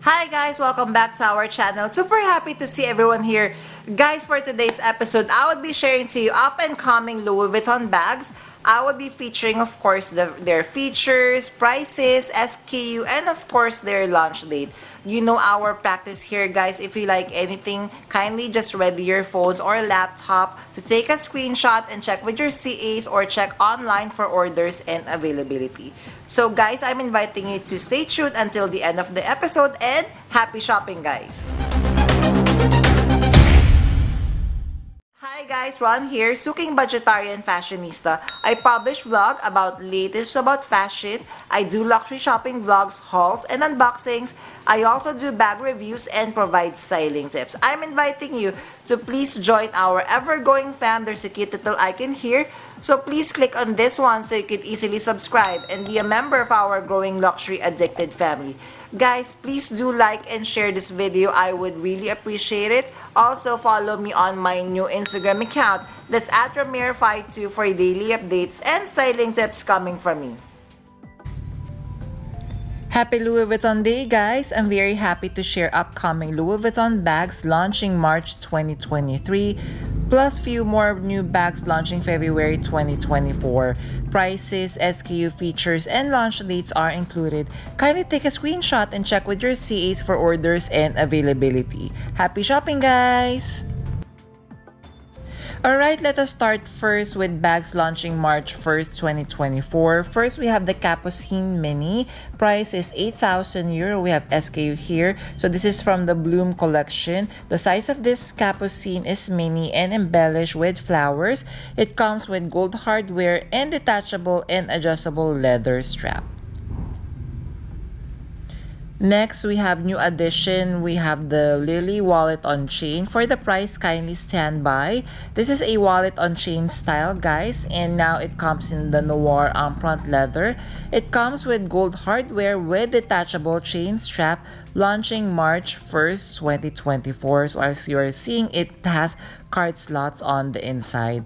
Hi guys, welcome back to our channel. Super happy to see everyone here. Guys, for today's episode, I would be sharing to you up-and-coming Louis Vuitton bags. I would be featuring, of course, their features, prices, SKU, and of course, their launch date. You know our practice here, guys. If you like anything, kindly just ready your phones or laptop to take a screenshot and check with your CAs or check online for orders and availability. So guys, I'm inviting you to stay tuned until the end of the episode and happy shopping, guys! Hi guys, Ron here, Suking Budgetarian Fashionista. I publish vlog about latest about fashion. I do luxury shopping vlogs, hauls, and unboxings. I also do bag reviews and provide styling tips. I'm inviting you to please join our ever-growing fam. There's a cute little icon here. So please click on this one so you can easily subscribe and be a member of our growing luxury addicted family. Guys, please do like and share this video. I would really appreciate it. Also, follow me on my new Instagram account. That's at Ramir52 for daily updates and styling tips coming from me. Happy Louis Vuitton Day, guys! I'm very happy to share upcoming Louis Vuitton bags launching March 2023, plus few more new bags launching February 2024. Prices, SKU features, and launch dates are included. Kindly take a screenshot and check with your CAs for orders and availability. Happy shopping, guys! Alright, let us start first with bags launching March 1st, 2024. First, we have the Capucine Mini. Price is €8,000. We have SKU here. So this is from the Bloom collection. The size of this Capucine is mini and embellished with flowers. It comes with gold hardware and detachable and adjustable leather strap. Next, we have new addition. We have the Lily wallet on chain. For the price, kindly stand by. This is a wallet on chain style, guys, and now it comes in the noir empreinte leather. It comes with gold hardware with detachable chain strap, launching March 1st, 2024. So as you are seeing, it has card slots on the inside.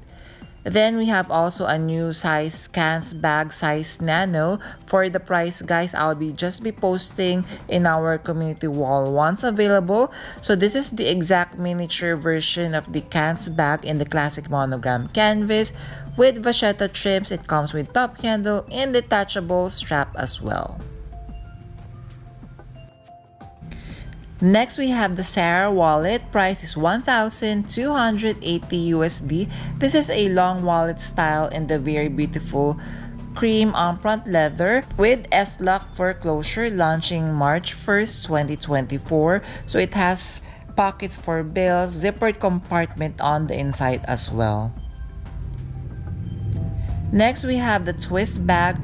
Then we have also a new size cans bag, size Nano. For the price, guys, I'll just be posting in our community wall once available. So this is the exact miniature version of the cans bag in the classic monogram canvas with vachetta trims. It comes with top handle and detachable strap as well. Next, we have the Sarah wallet. Price is $1,280. This is a long wallet style in the very beautiful cream empreinte leather with S-lock for closure, launching March 1st, 2024. So it has pockets for bills, zippered compartment on the inside as well. Next, we have the twist bag.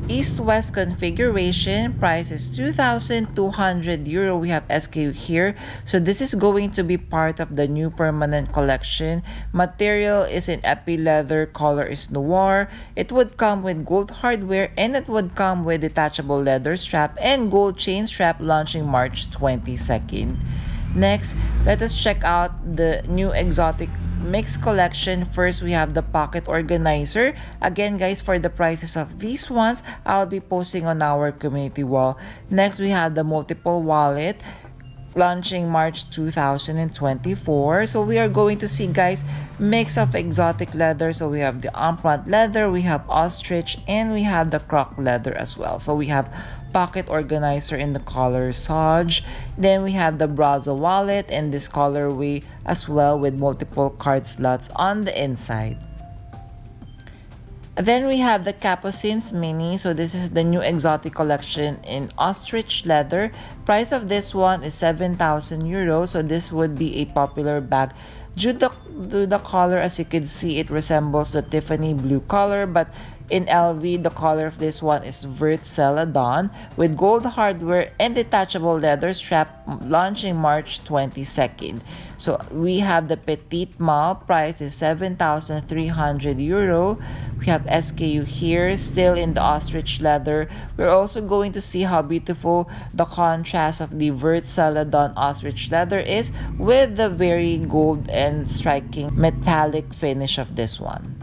East-West configuration. Price is €2,200. We have SKU here. So this is going to be part of the new permanent collection. Material is in epi leather, color is noir. It would come with gold hardware and it would come with detachable leather strap and gold chain strap, launching March 22nd. Next, let us check out the new exotic mix collection. First, we have the pocket organizer. Again, guys, for the prices of these ones, I'll be posting on our community wall. Next, we have the multiple wallet, launching March 2024. So we are going to see, guys, mix of exotic leather. So we have the empreinte leather, we have ostrich, and we have the croc leather as well. So we have pocket organizer in the color Sage. Then we have the Brazzo wallet in this colorway as well with multiple card slots on the inside. Then we have the Capucines Mini. So this is the new exotic collection in ostrich leather. Price of this one is €7,000. So this would be a popular bag. Due to the color, as you can see, it resembles the Tiffany blue color, but in LV, the color of this one is Vert Celadon with gold hardware and detachable leather strap, launching March 22nd. So we have the Petite Mal. Price is €7,300. We have SKU here, still in the ostrich leather. We're also going to see how beautiful the contrast of the Vert Celadon ostrich leather is with the very gold and striking metallic finish of this one.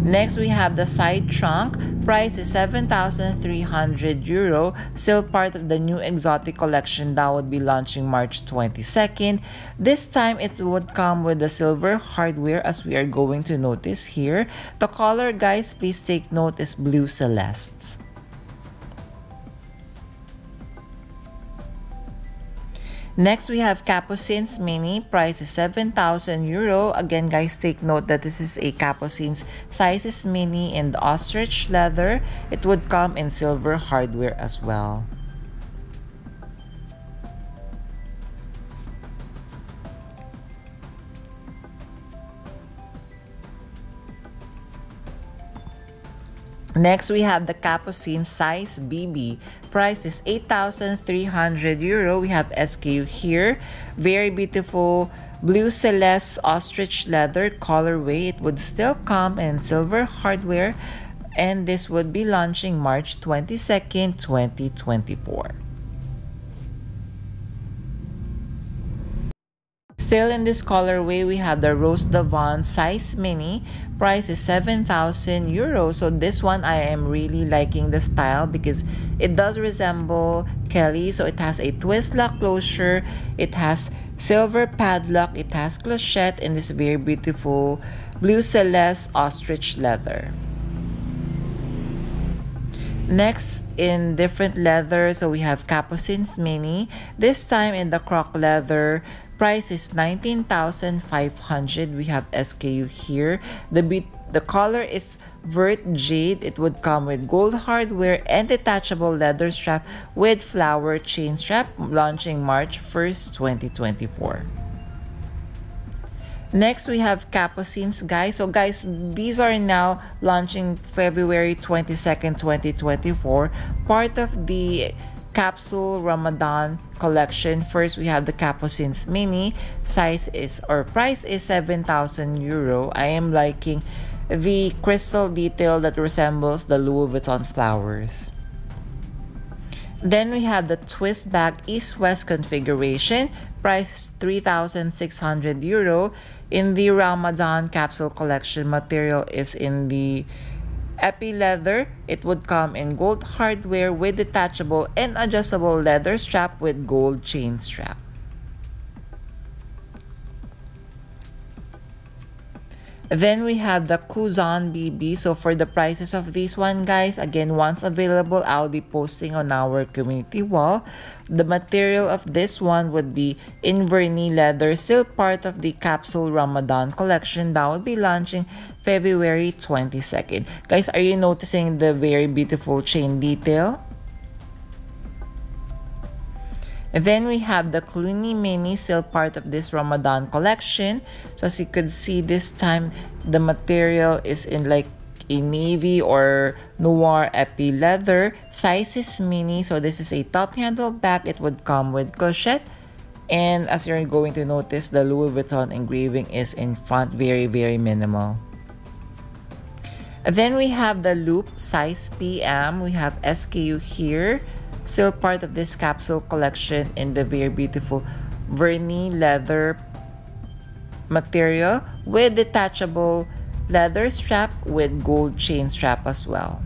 Next, we have the side trunk. Price is 7,300 euro. Still part of the new exotic collection that would be launching March 22nd. This time, it would come with the silver hardware, as we are going to notice here. The color, guys, please take note, is blue celeste. Next, we have Capucines Mini. Price is 7,000 euro. Again, guys, take note that this is a Capucines. Size is mini in the ostrich leather. It would come in silver hardware as well. Next, we have the Capucine size BB. Price is 8,300 euro. We have SKU here. Very beautiful blue celeste ostrich leather colorway. It would still come in silver hardware, and this would be launching March 22nd, 2024. Still in this colorway, we have the Rose d'Avant size mini. Price is 7,000 euros. So this one, I am really liking the style because it does resemble Kelly. So it has a twist lock closure. It has silver padlock. It has clochette in this very beautiful blue celeste ostrich leather. Next, in different leather, so we have Capucines Mini. This time in the croc leather. Price is 19,500. We have SKU here. The color is vert jade. It would come with gold hardware and detachable leather strap with flower chain strap, launching March 1st, 2024. Next, we have Capucines, guys. So, guys, these are now launching February 22nd, 2024. Part of the Capsule Ramadan Collection. First, we have the Capucines Mini. Size is, or price is 7,000 euro. I am liking the crystal detail that resembles the Louis Vuitton flowers. Then we have the twist bag east-west configuration. Price is 3,600 euro. In the Ramadan Capsule Collection, material is in the epi leather. It would come in gold hardware with detachable and adjustable leather strap with gold chain strap. Then we have the Kuzan BB. So for the prices of this one, guys, again, once available, I'll be posting on our community wall. The material of this one would be Inverni leather, still part of the Capsule Ramadan collection that will be launching February 22nd. Guys, are you noticing the very beautiful chain detail? And then we have the Cluny Mini, still part of this Ramadan collection. So as you could see, this time the material is in like a navy or noir epi leather. Size is mini, so this is a top handle bag. It would come with clochette. And as you're going to notice, the Louis Vuitton engraving is in front, very, very minimal. And then we have the Loop size PM. We have SKU here. Still part of this capsule collection in the very beautiful Verni leather material with detachable leather strap with gold chain strap as well.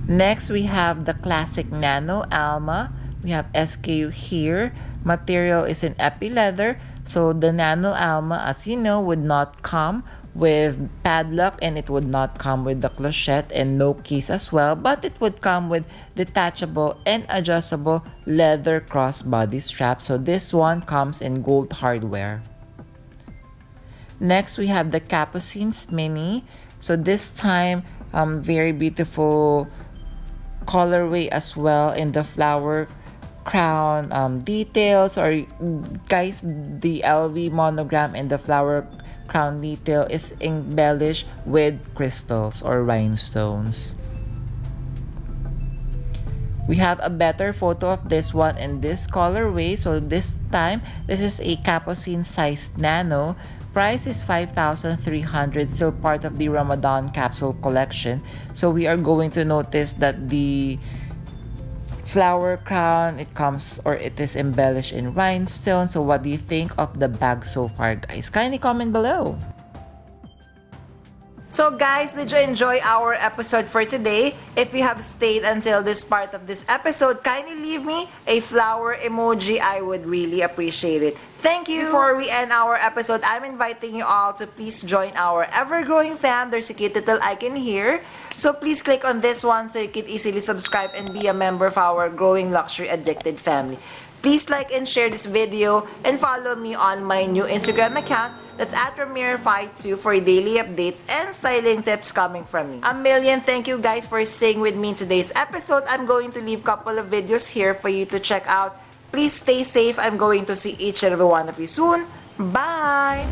Next, we have the classic Nano Alma. We have SKU here. Material is in epi leather. So the Nano Alma, as you know, would not come with padlock, and it would not come with the clochette and no keys as well, but it would come with detachable and adjustable leather crossbody strap. So this one comes in gold hardware. Next, we have the Capucines Mini. So this time, very beautiful colorway as well in the flower crown details, or guys, the LV monogram and the flower crown detail is embellished with crystals or rhinestones. We have a better photo of this one in this colorway. So this time, this is a Capucine sized Nano. Price is 5,300, still part of the Ramadan Capsule Collection. So we are going to notice that the flower crown. It comes, or it is embellished in rhinestones. So what do you think of the bag so far, guys? Kindly comment below. So guys, did you enjoy our episode for today? If you have stayed until this part of this episode, kindly leave me a flower emoji. I would really appreciate it. Thank you. Before we end our episode, I'm inviting you all to please join our ever-growing fam. There's a cute little icon here. So please click on this one so you can easily subscribe and be a member of our growing luxury addicted family. Please like and share this video and follow me on my new Instagram account. That's at Ramir52 for daily updates and styling tips coming from me. A million thank you guys for staying with me in today's episode. I'm going to leave a couple of videos here for you to check out. Please stay safe. I'm going to see each and every one of you soon. Bye!